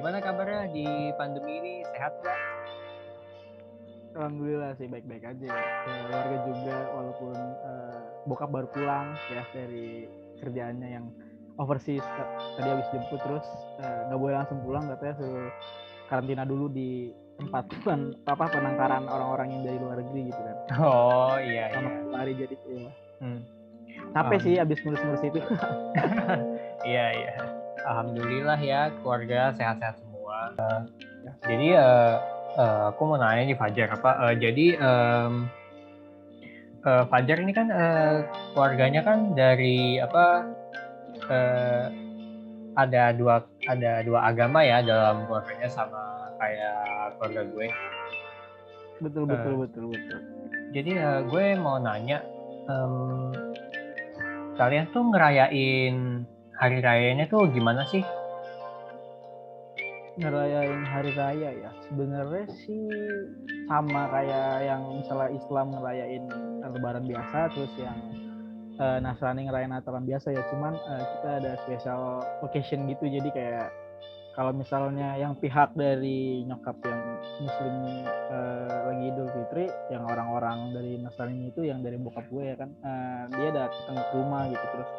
Gimana kabarnya di pandemi ini? Sehat nggak? Alhamdulillah sih baik-baik aja ya. Keluarga juga walaupun bokap baru pulang ya dari kerjaannya yang overseas tadi habis jemput terus nggak boleh langsung pulang, katanya suruh karantina dulu di tempat penangkaran orang-orang yang dari luar negeri gitu kan. Oh iya Selama iya. 10 hari jadi ya. Hmm. Capek sih abis ngurus-ngurus itu. Iya iya. Alhamdulillah ya keluarga sehat-sehat semua. Jadi aku mau nanya nih Fajar apa? Fajar ini kan keluarganya kan dari apa? eh, ada dua agama ya dalam keluarganya sama kayak keluarga gue. betul betul Eh, betul betul. jadi gue mau nanya. em, Kalian tuh ngerayain hari rayanya tuh gimana sih? Ngerayain hari raya ya sebenarnya sih sama kayak yang misalnya Islam ngerayain Lebaran biasa, terus yang Nasrani ngerayain Natalan biasa ya, cuman kita ada special occasion gitu. Jadi kayak kalau misalnya yang pihak dari nyokap yang Muslim lagi Idul Fitri, yang orang-orang dari Nasrani itu yang dari bokap gue ya kan, dia datang ke rumah gitu, terus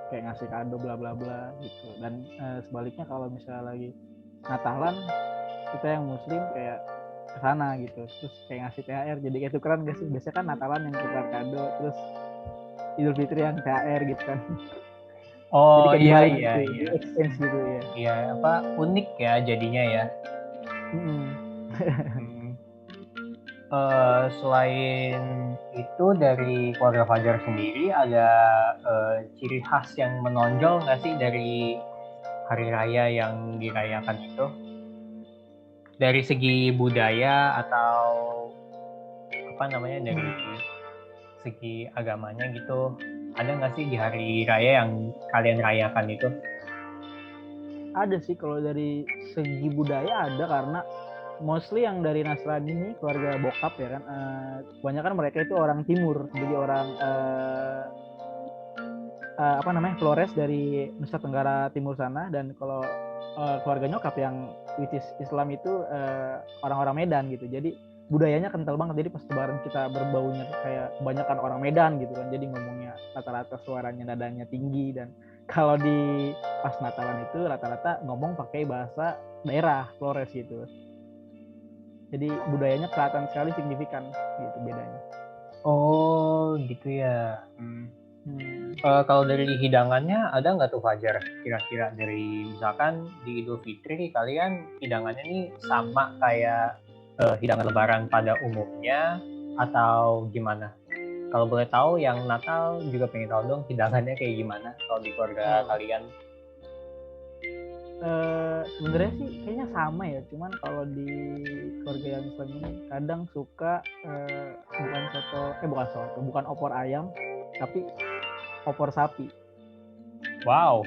kayak ngasih kado bla bla bla gitu. Dan sebaliknya kalau misalnya lagi Natalan, kita yang Muslim kayak ke sana gitu, terus kayak ngasih THR, jadi kayak tukeran gak sih? Biasanya kan Natalan yang tukar kado, terus Idul Fitri yang THR gitu kan. Jadi Oh kayak iya dibalik iya gitu, iya. di exchange gitu ya. Iya apa unik ya jadinya ya. Mm-mm. Hmm. Selain itu dari keluarga Fajar sendiri ada ciri khas yang menonjol nggak sih dari hari raya yang dirayakan itu? Dari segi budaya atau apa namanya dari segi agamanya gitu? Ada nggak sih di hari raya yang kalian rayakan itu? Ada sih kalau dari segi budaya ada, karena mostly yang dari Nasrani ini keluarga bokap ya kan, kebanyakan mereka itu orang timur, jadi orang apa namanya, Flores dari Nusa Tenggara Timur sana. Dan kalau keluarga nyokap yang which is Islam itu orang-orang Medan gitu. Jadi budayanya kental banget, jadi pas lebaran kita berbaunya kayak kebanyakan orang Medan gitu kan, jadi ngomongnya rata-rata suaranya nadanya tinggi. Dan kalau di pas Natalan itu rata-rata ngomong pakai bahasa daerah Flores gitu. Jadi budayanya kelihatan sekali signifikan gitu bedanya. Oh gitu ya. Kalau dari hidangannya ada nggak tuh Fajar? Kira-kira dari misalkan di Idul Fitri kalian hidangannya nih sama kayak hidangan Lebaran pada umumnya atau gimana? Kalau boleh tahu yang Natal juga pengen tahu dong hidangannya kayak gimana kalau di keluarga Oh, kalian. sebenarnya sih kayaknya sama ya, cuman kalau di keluarga yang Islam ini kadang suka bukan opor ayam, tapi opor sapi. Wow,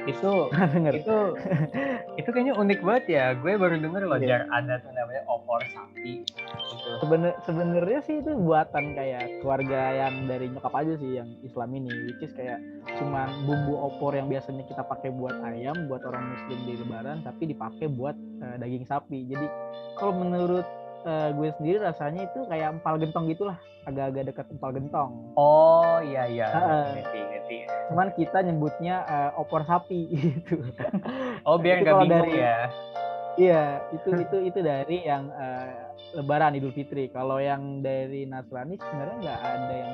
itu Denger. itu itu kayaknya unik banget ya. Gue baru denger loh Iya. Jar ada tuh namanya opor sapi. Itu. Sebenarnya sih itu buatan kayak keluarga yang dari nyokap aja sih yang Islam ini, which is kayak cuman bumbu opor yang biasanya kita pakai buat ayam buat orang Muslim di Lebaran, tapi dipakai buat daging sapi. Jadi kalau menurut gue sendiri rasanya itu kayak empal gentong gitulah, agak-agak dekat empal gentong. Oh iya iya Uh, ngerti. Cuman kita nyebutnya opor sapi gitu. Oh biar Itu nggak kalau bingung dari, ya. iya, itu dari yang Lebaran Idul Fitri. Kalau yang dari Nasrani sebenarnya nggak ada yang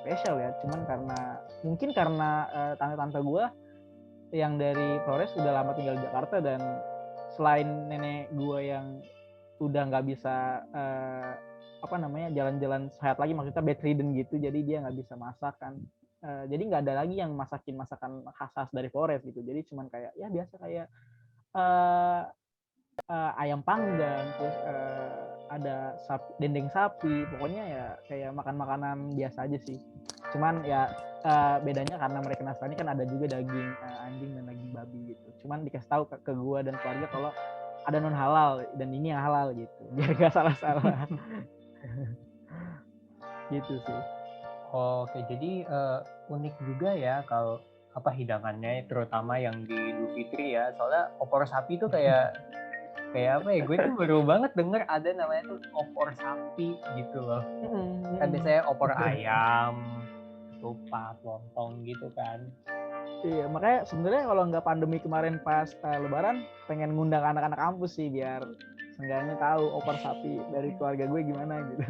spesial ya. Cuman mungkin karena tante-tante gue yang dari Flores udah lama tinggal di Jakarta, dan selain nenek gue yang udah nggak bisa apa namanya jalan-jalan sehat lagi, maksudnya bedridden gitu, jadi dia nggak bisa masak kan. Jadi nggak ada lagi yang masakin masakan khas dari Flores gitu. Jadi cuman kayak ya biasa kayak uh, ayam panggang, terus ada dendeng sapi, pokoknya ya kayak makan makanan biasa aja sih. Cuman ya bedanya karena mereka Nasrani kan ada juga daging anjing dan daging babi gitu. Cuman dikasih tahu ke gue dan keluarga kalau ada non halal dan ini yang halal gitu, biar gak salah-salah. Gitu sih. Oke jadi unik juga ya kalau apa hidangannya terutama yang di Idul Fitri ya. Soalnya opor sapi itu kayak Kayak apa ya, gue tuh baru banget denger ada namanya tuh opor sapi gitu loh. Kan biasanya opor ayam, ketupat, lontong gitu kan. Iya, makanya sebenarnya kalau nggak pandemi kemarin pas Lebaran, pengen ngundang anak-anak kampus sih biar seenggaknya tahu opor sapi dari keluarga gue gimana gitu.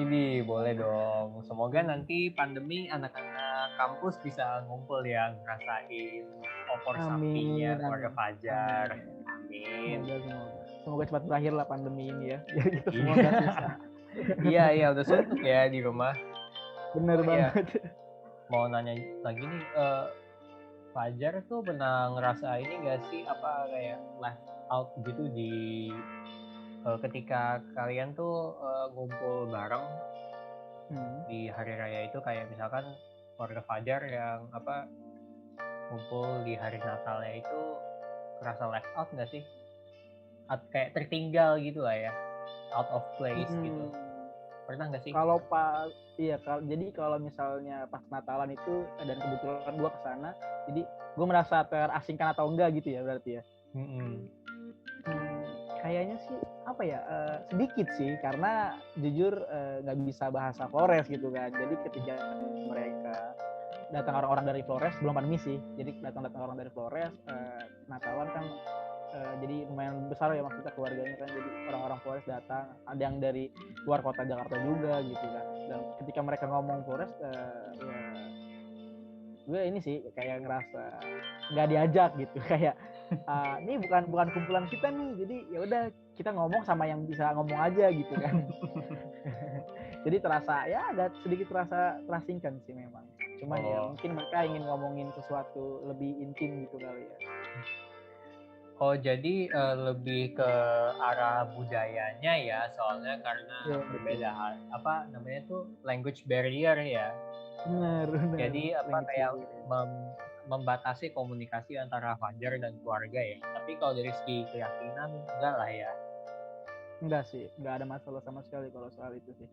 Ini boleh dong. Semoga nanti pandemi anak-anak kampus bisa ngumpul ya, ngerasain opor sapinya Amin, keluarga amin, Fajar. amin. Amin. Semoga cepat berakhir lah pandemi ini ya, biar kita semua Iya. nggak susah. Iya, udah suntuk ya di rumah. Bener Oh iya, banget. mau nanya lagi nih, Fajar tuh pernah ngerasa ini nggak sih, apa kayak left out gitu ketika kalian tuh ngumpul bareng di hari raya itu, kayak misalkan keluarga Fajar yang apa ngumpul di hari Natalnya itu kerasa left out nggak sih? Kayak tertinggal gitu lah ya, out of place gitu. Pernah nggak sih? Kalau pas jadi kalau misalnya pas Natalan itu dan kebetulan gue kesana, jadi gue merasa terasingkan atau enggak gitu ya berarti ya. Kayaknya sih apa ya, sedikit sih karena jujur nggak bisa bahasa Flores gitu kan. Jadi ketika mereka datang orang-orang dari Flores, belum pandemi sih, jadi datang orang dari Flores, Natalan kan jadi lumayan besar ya maksudnya keluarganya kan, jadi orang-orang Flores datang, ada yang dari luar kota Jakarta juga gitu kan. Dan ketika mereka ngomong Flores, ya gue ini sih kayak ngerasa nggak diajak gitu. Kayak ini bukan kumpulan kita nih, jadi ya udah kita ngomong sama yang bisa ngomong aja gitu kan. Jadi terasa ya agak sedikit terasingkan sih memang. Cuman ya mungkin mereka ingin ngomongin sesuatu lebih intim gitu kali ya. Oh, jadi lebih ke arah budayanya ya, soalnya karena berbeda apa namanya tuh language barrier ya. Benar. Jadi apa kayak membatasi komunikasi antara Fajar dan keluarga ya. Tapi kalau dari segi keyakinan enggak lah ya. Enggak sih, enggak ada masalah sama sekali kalau soal itu sih.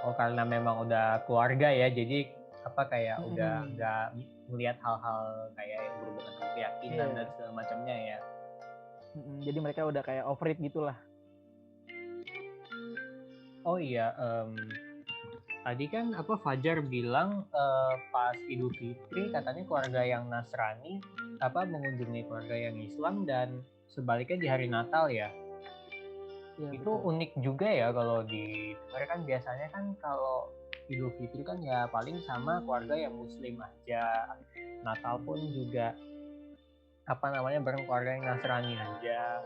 Oh, karena memang udah keluarga ya, jadi apa kayak udah nggak melihat hal-hal kayak yang berhubungan dengan keyakinan dan segala macamnya ya. Jadi mereka udah kayak over it gitulah. Oh iya, tadi kan apa Fajar bilang pas Idul Fitri katanya keluarga yang Nasrani apa mengunjungi keluarga yang Islam dan sebaliknya di hari Natal ya. Ya, itu betul. Unik juga ya kalau di mereka kan biasanya kan kalau Idul Fitri kan ya paling sama keluarga yang Muslim aja. Natal pun juga apa namanya bareng keluarga yang Nasrani aja.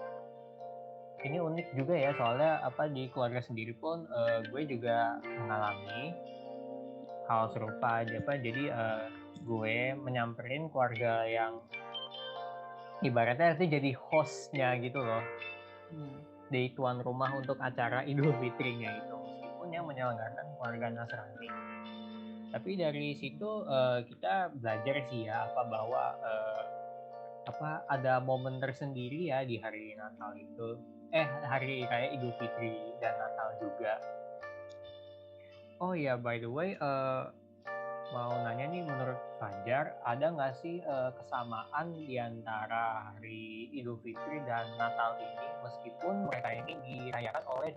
Ini unik juga ya soalnya apa di keluarga sendiri pun gue juga mengalami hal serupa aja apa. Jadi gue menyamperin keluarga yang ibaratnya itu jadi hostnya gitu loh. Di tuan rumah untuk acara Idul Fitrinya itu, meskipun yang menyelenggarakan keluarga Nasrani. Tapi dari situ kita belajar sih ya apa bahwa apa ada momen tersendiri ya di hari Natal itu. Hari raya Idul Fitri dan Natal juga. Oh ya, by the way, mau nanya nih, menurut Fajar ada nggak sih kesamaan di antara hari Idul Fitri dan Natal ini meskipun mereka ini dirayakan oleh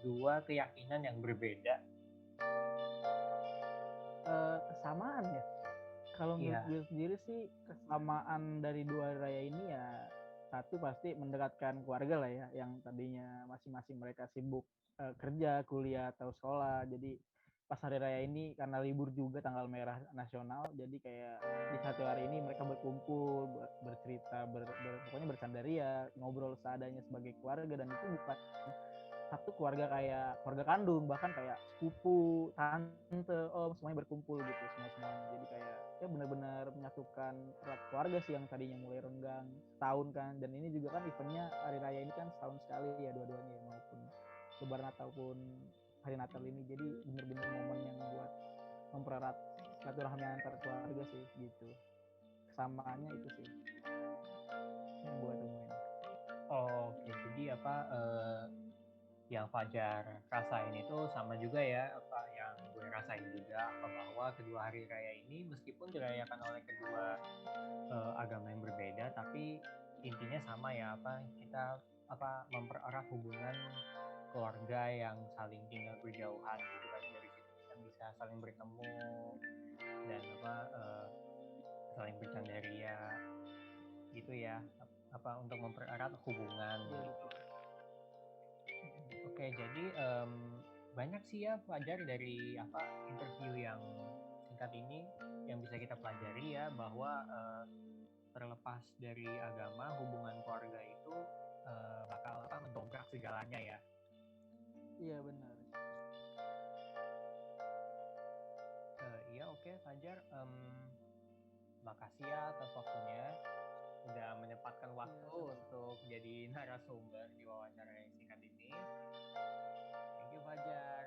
dua keyakinan yang berbeda? Kesamaan ya. Kalau menurut gue sendiri sih kesamaan dari dua raya ini ya satu pasti mendekatkan keluarga lah ya, yang tadinya masing-masing mereka sibuk kerja, kuliah atau sekolah. Jadi pas hari raya ini karena libur juga tanggal merah nasional, jadi kayak di satu hari ini mereka berkumpul, bercerita, pokoknya bercandaria, ngobrol seadanya sebagai keluarga. Dan itu bukan satu keluarga kayak keluarga kandung, bahkan kayak sepupu, tante, om, semuanya berkumpul gitu semuanya. Jadi kayak ya benar-benar menyatukan erat keluarga sih yang tadinya mulai renggang setahun kan. Dan ini juga kan eventnya hari raya ini kan setahun sekali ya dua-duanya ya, maupun Lebaran ataupun hari Natal ini. Jadi benar-benar momen yang buat mempererat silaturahmi antar keluarga sih gitu. Kesamaannya itu sih yang gue temuin. Oke, jadi apa yang Fajar rasain itu sama juga ya apa yang gue rasain juga, apa bahwa kedua hari raya ini meskipun dirayakan oleh kedua agama yang berbeda tapi intinya sama ya, apa kita mempererat hubungan keluarga yang saling tinggal berjauhan gitu kan, dari situ kita bisa saling bertemu dan saling bercandaria gitu ya, untuk mempererat hubungan Iya gitu. betul. Oke, jadi banyak sih ya Fajar dari interview yang singkat ini yang bisa kita pelajari ya, bahwa terlepas dari agama, hubungan keluarga itu bakal mendongkrak segalanya ya. Iya benar. Iya, oke Fajar, makasih ya atas waktunya, udah menyempatkan Iya waktu sama-sama. untuk jadi narasumber di wawancara yang singkat ini. Thank you Fajar.